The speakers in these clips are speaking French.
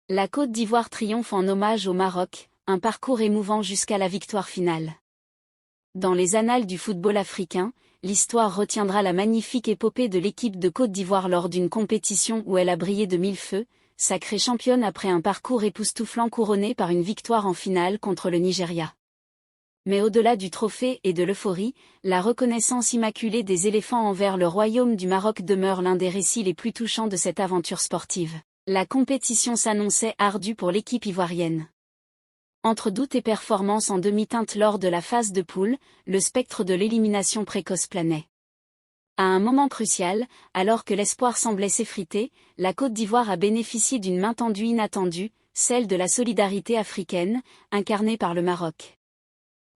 La Côte d'Ivoire triomphe en hommage au Maroc, un parcours émouvant jusqu'à la victoire finale. Dans les annales du football africain, l'histoire retiendra la magnifique épopée de l'équipe de Côte d'Ivoire lors d'une compétition où elle a brillé de mille feux, sacrée championne après un parcours époustouflant couronné par une victoire en finale contre le Nigeria. Mais au-delà du trophée et de l'euphorie, la reconnaissance immaculée des éléphants envers le royaume du Maroc demeure l'un des récits les plus touchants de cette aventure sportive. La compétition s'annonçait ardue pour l'équipe ivoirienne. Entre doute et performance en demi-teinte lors de la phase de poule, le spectre de l'élimination précoce planait. À un moment crucial, alors que l'espoir semblait s'effriter, la Côte d'Ivoire a bénéficié d'une main tendue inattendue, celle de la solidarité africaine, incarnée par le Maroc.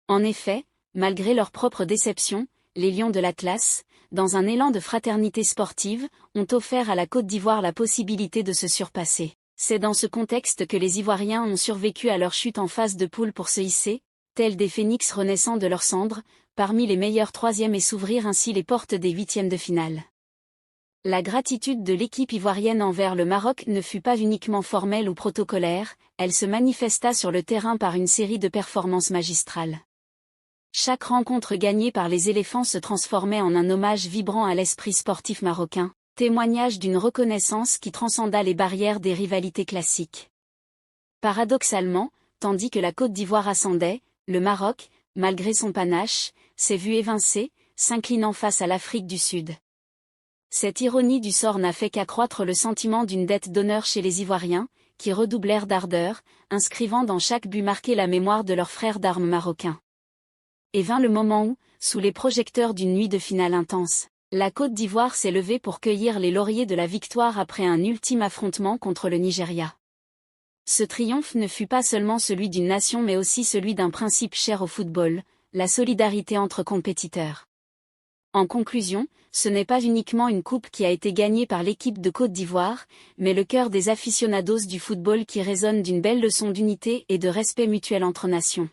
En effet, malgré leur propre déception, les Lions de l'Atlas, dans un élan de fraternité sportive, ont offert à la Côte d'Ivoire la possibilité de se surpasser. C'est dans ce contexte que les Ivoiriens ont survécu à leur chute en phase de poule pour se hisser, tels des phénix renaissant de leurs cendres, parmi les meilleurs troisièmes et s'ouvrir ainsi les portes des huitièmes de finale. La gratitude de l'équipe ivoirienne envers le Maroc ne fut pas uniquement formelle ou protocolaire, elle se manifesta sur le terrain par une série de performances magistrales. Chaque rencontre gagnée par les éléphants se transformait en un hommage vibrant à l'esprit sportif marocain, témoignage d'une reconnaissance qui transcenda les barrières des rivalités classiques. Paradoxalement, tandis que la Côte d'Ivoire ascendait, le Maroc, malgré son panache, s'est vu évincé, s'inclinant face à l'Afrique du Sud. Cette ironie du sort n'a fait qu'accroître le sentiment d'une dette d'honneur chez les Ivoiriens, qui redoublèrent d'ardeur, inscrivant dans chaque but marqué la mémoire de leurs frères d'armes marocains. Et vint le moment où, sous les projecteurs d'une nuit de finale intense, la Côte d'Ivoire s'est levée pour cueillir les lauriers de la victoire après un ultime affrontement contre le Nigeria. Ce triomphe ne fut pas seulement celui d'une nation mais aussi celui d'un principe cher au football, la solidarité entre compétiteurs. En conclusion, ce n'est pas uniquement une coupe qui a été gagnée par l'équipe de Côte d'Ivoire, mais le cœur des aficionados du football qui résonne d'une belle leçon d'unité et de respect mutuel entre nations.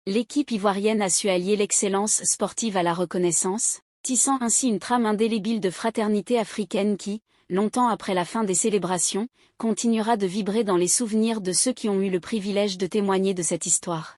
L'équipe ivoirienne a su allier l'excellence sportive à la reconnaissance, tissant ainsi une trame indélébile de fraternité africaine qui, longtemps après la fin des célébrations, continuera de vibrer dans les souvenirs de ceux qui ont eu le privilège de témoigner de cette histoire.